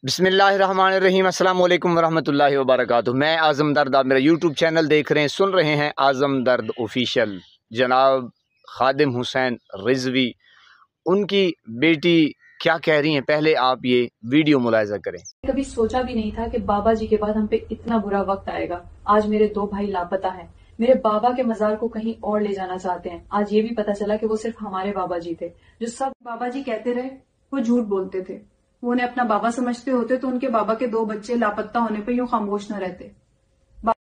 बिस्मिल्लाहिर्रहमानिर्रहीम अस्सलाम वालेकुम वरहमतुल्लाहि वबरकातुहू। मैं आज़म दर्द, आप मेरा यूट्यूब चैनल देख रहे हैं, सुन रहे हैं आज़म दर्द ऑफिशियल। जनाब खादिम हुसैन रिजवी, उनकी बेटी क्या कह रही हैं, पहले आप ये वीडियो मुलाहिज़ा करें। कभी सोचा भी नहीं था कि बाबा जी के बाद हम पे इतना बुरा वक्त आएगा। आज मेरे दो भाई लापता हैं। मेरे बाबा के मजार को कहीं और ले जाना चाहते हैं। आज ये भी पता चला कि वो सिर्फ हमारे बाबा जी थे। जो सब बाबा जी कहते रहे वो झूठ बोलते थे। वो उन्हें अपना बाबा समझते होते तो उनके बाबा के दो बच्चे लापता होने पर यूं खामोश न रहते।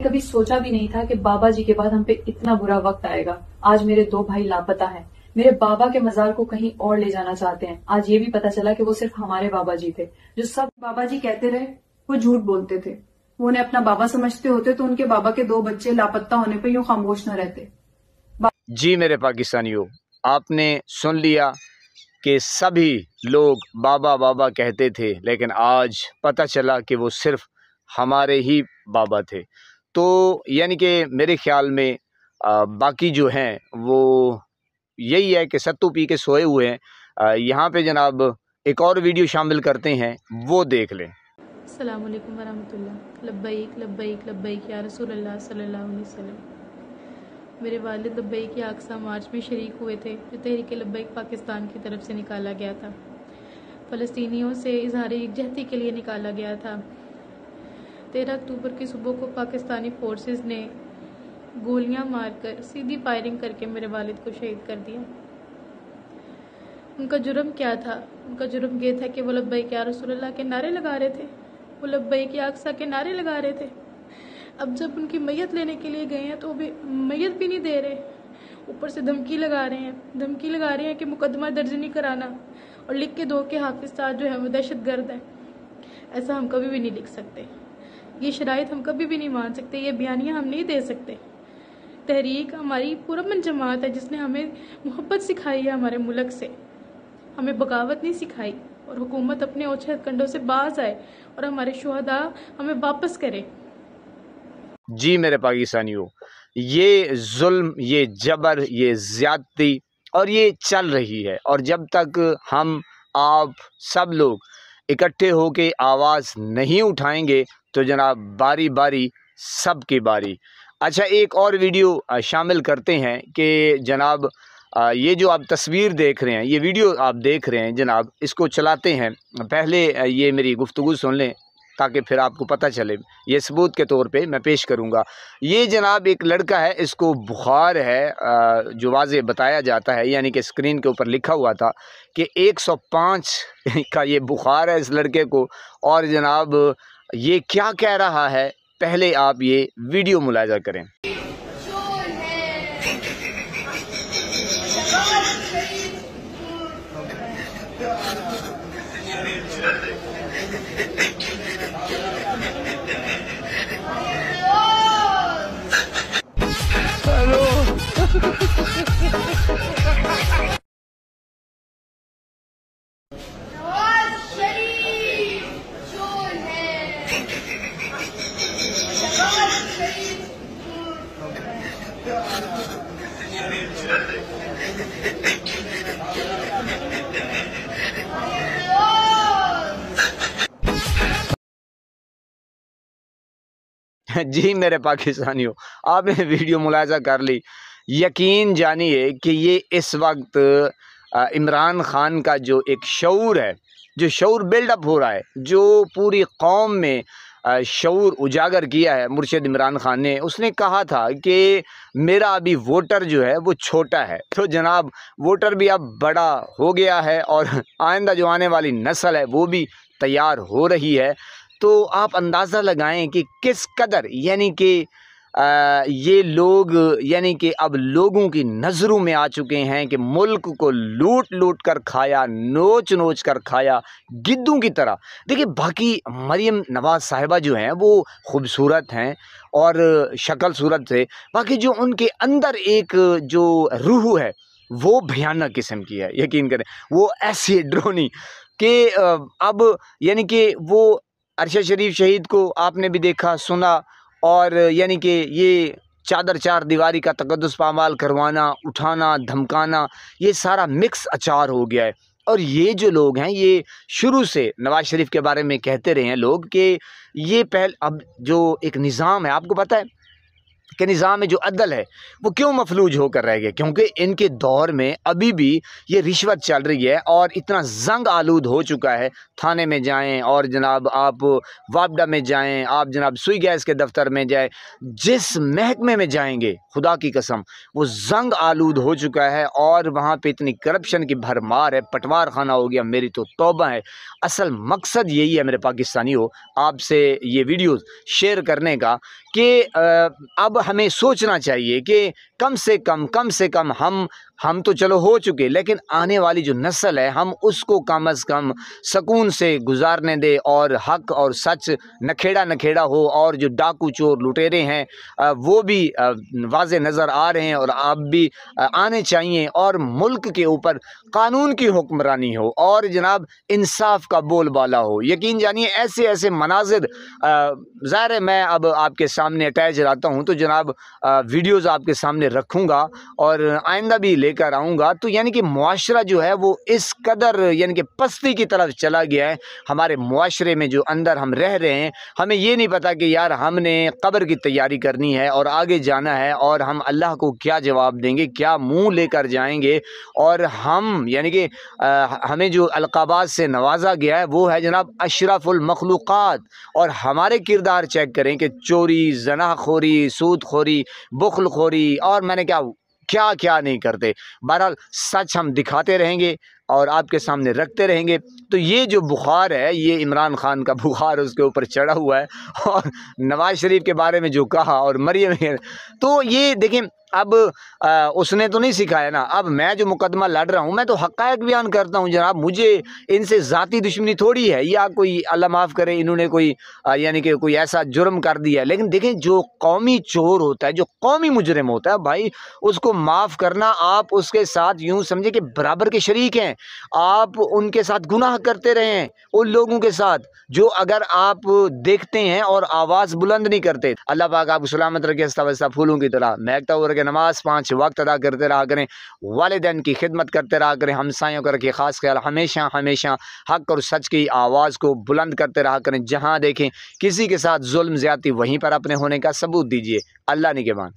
कभी सोचा भी नहीं था कि बाबा जी के बाद हम पे इतना बुरा वक्त आएगा। आज मेरे दो भाई लापता हैं। मेरे बाबा के मजार को कहीं और ले जाना चाहते हैं। आज ये भी पता चला कि वो सिर्फ हमारे बाबा जी थे। जो सब बाबा जी कहते रहे वो झूठ बोलते थे। वो उन्हें अपना बाबा समझते होते तो उनके बाबा के दो बच्चे लापता होने पर यूं खामोश न रहते। जी मेरे पाकिस्तानियों, आपने सुन लिया कि सभी लोग बाबा बाबा कहते थे, लेकिन आज पता चला कि वो सिर्फ हमारे ही बाबा थे। तो यानी कि मेरे ख्याल में बाकी जो हैं वो यही है कि सत्तू पी के सोए हुए हैं। यहाँ पे जनाब एक और वीडियो शामिल करते हैं, वो देख लें। अस्सलाम वालेकुम वरहमतुल्लाह। लब्बैक लब्बैक लब्बैक या रसूल अल्लाह सल्लल्लाहु अलैहि वसल्लम। मेरे वालिद लब्बैक की अक़सा मार्च में शरीक हुए थे, जो तहरीक लब्बैक पाकिस्तान की तरफ से निकाला गया था। फ़लस्तीनियों से इज़हार यकजहती के लिए निकाला गया था। 13 अक्टूबर की सुबह को पाकिस्तानी फोर्सेस ने गोलियां मारकर सीधी फायरिंग करके मेरे वालिद को शहीद कर दिया। उनका जुर्म क्या था? उनका जुर्म ये था कि वो लब्बैक या रसूल अल्लाह के नारे लगा रहे थे, वो लब्बैक या अक़सा के नारे लगा रहे थे। अब जब उनकी मैयत लेने के लिए गए हैं तो वो मैयत भी नहीं दे रहे, ऊपर से धमकी लगा रहे हैं कि मुकदमा दर्ज नहीं कराना और लिख के दो कि हाफिज साहब जो है वो दहशतगर्द है। ऐसा हम कभी भी नहीं लिख सकते, ये शराइत हम कभी भी नहीं मान सकते, ये बयानियाँ हम नहीं दे सकते। तहरीक हमारी पुरअमन जमात है जिसने हमें मोहब्बत सिखाई है हमारे मुल्क से, हमें बगावत नहीं सिखाई। और हुकूमत अपने ओछे कंडों से बाज आए और हमारे शुहदा हमें वापस करे। जी मेरे पाकिस्तानियों, ये जुल्म, ये जबर, ये ज़्यादती और ये चल रही है। और जब तक हम आप सब लोग इकट्ठे होके आवाज़ नहीं उठाएंगे तो जनाब बारी बारी सब की बारी। अच्छा, एक और वीडियो शामिल करते हैं कि जनाब ये जो आप तस्वीर देख रहे हैं, ये वीडियो आप देख रहे हैं जनाब, इसको चलाते हैं। पहले ये मेरी गुफ्तगू सुन लें ताकि फिर आपको पता चले। ये सबूत के तौर पे मैं पेश करूँगा। ये जनाब एक लड़का है, इसको बुखार है, जो वाज़े बताया जाता है, यानी कि स्क्रीन के ऊपर लिखा हुआ था कि 105 का ये बुखार है इस लड़के को। और जनाब ये क्या कह रहा है, पहले आप ये वीडियो मुलाहिज़ा करें। जी मेरे पाकिस्तानियों, आपने वीडियो मुलाहिज़ा कर ली। यकीन जानिए कि ये इस वक्त इमरान ख़ान का जो एक शऊर है, जो शऊर बिल्डअप हो रहा है, जो पूरी कौम में शऊर उजागर किया है मुर्शिद इमरान ख़ान ने। उसने कहा था कि मेरा अभी वोटर जो है वो छोटा है, तो जनाब वोटर भी अब बड़ा हो गया है और आइंदा जो आने वाली नस्ल है वो भी तैयार हो रही है। तो आप अंदाज़ा लगाएं कि किस कदर यानी कि ये लोग यानी कि अब लोगों की नज़रों में आ चुके हैं कि मुल्क को लूट लूट कर खाया, नोच नोच कर खाया, गिद्धों की तरह। देखिए, बाकी मरियम नवाज़ साहिबा जो हैं वो खूबसूरत हैं और शक्ल सूरत से, बाकी जो उनके अंदर एक जो रूह है वो भयानक किस्म की है। यकीन करें, वो ऐसी ड्रोनी कि अब यानी कि वो अरशद शरीफ शहीद को आपने भी देखा सुना, और यानी कि ये चादर चार दीवारी का तकद्दुस पामाल करवाना, उठाना, धमकाना, ये सारा मिक्स अचार हो गया है। और ये जो लोग हैं ये शुरू से नवाज शरीफ के बारे में कहते रहे हैं लोग कि ये अब जो एक निज़ाम है, आपको पता है कि निज़ाम में जो अदल है वो क्यों मफलूज होकर रह गए, क्योंकि इनके दौर में अभी भी ये रिश्वत चल रही है और इतना जंग आलूद हो चुका है। थाने में जाएं और जनाब आप वापडा में जाएं, आप जनाब सुई गैस के दफ्तर में जाएं, जिस महकमे में जाएंगे खुदा की कसम वो जंग आलूद हो चुका है और वहाँ पे इतनी करप्शन की भरमार है, पटवार खाना हो गया। मेरी तो तौबा है। असल मकसद यही है मेरे पाकिस्तानियों आपसे ये वीडियोज़ शेयर करने का कि अब हमें सोचना चाहिए कि कम से कम हम तो चलो हो चुके, लेकिन आने वाली जो नस्ल है हम उसको कम से कम सुकून से गुजारने दे और हक और सच नखेड़ा हो। और जो डाकू चोर लुटेरे हैं वो भी वाज़े नज़र आ रहे हैं और आप भी आने चाहिए और मुल्क के ऊपर कानून की हुक्मरानी हो और जनाब इंसाफ का बोलबाला हो। यकीन जानिए ऐसे ऐसे मनाजिर ज़ाहिर है मैं अब आपके सामने अटैच रहता हूँ तो जनाब वीडियोज़ आपके सामने रखूँगा और आइंदा भी लेकर आऊँगा। तो यानी कि मुआशरा जो है वो इस कदर यानी कि पस्ती की तरफ चला गया है। हमारे मुआशरे में जो अंदर हम रह रहे हैं हमें ये नहीं पता कि यार हमने कब्र की तैयारी करनी है और आगे जाना है और हम अल्लाह को क्या जवाब देंगे, क्या मुँह लेकर जाएंगे। और हम यानी कि हमें जो अलक़ाबात से नवाजा गया है वो है जनाब अशरफुल मखलूक़ात। और हमारे किरदार चेक करें कि चोरी, ज़नाख़ोरी, सूदखोरी, बुख़्लखोरी और मैंने क्या क्या नहीं करते। बहरहाल सच हम दिखाते रहेंगे और आपके सामने रखते रहेंगे। तो ये जो बुखार है ये इमरान खान का बुखार उसके ऊपर चढ़ा हुआ है। और नवाज शरीफ के बारे में जो कहा और मरियम, तो ये देखें अब उसने तो नहीं सिखाया ना। अब मैं जो मुकदमा लड़ रहा हूँ मैं तो हक़ायक़ बयान करता हूँ जनाब, मुझे इनसे ज़ाती दुश्मनी थोड़ी है या कोई अल्लाह माफ़ करे इन्होंने कोई यानी कि कोई ऐसा जुर्म कर दिया है। लेकिन देखें जो कौमी चोर होता है, जो कौमी मुजरिम होता है भाई, उसको माफ़ करना, आप उसके साथ यूँ समझे कि बराबर के शरीक हैं। आप उनके साथ गुनाह करते रहें उन लोगों के साथ जो अगर आप देखते हैं और आवाज़ बुलंद नहीं करते। अल्लाह पाक आपको सलामत रखे, हंसता फूलों की तरह महकता हुआ रखे, नमाज 5 वक्त अदा करते रहा करें, वालिदैन की खिदमत करते रहा करें, हमसायों का रखे ख़ास ख्याल, हमेशा हमेशा हक़ और सच की आवाज़ को बुलंद करते रहा करें। जहाँ देखें किसी के साथ जुल्म ज़्यादती वहीं पर अपने होने का सबूत दीजिए। अल्लाह निगहबान।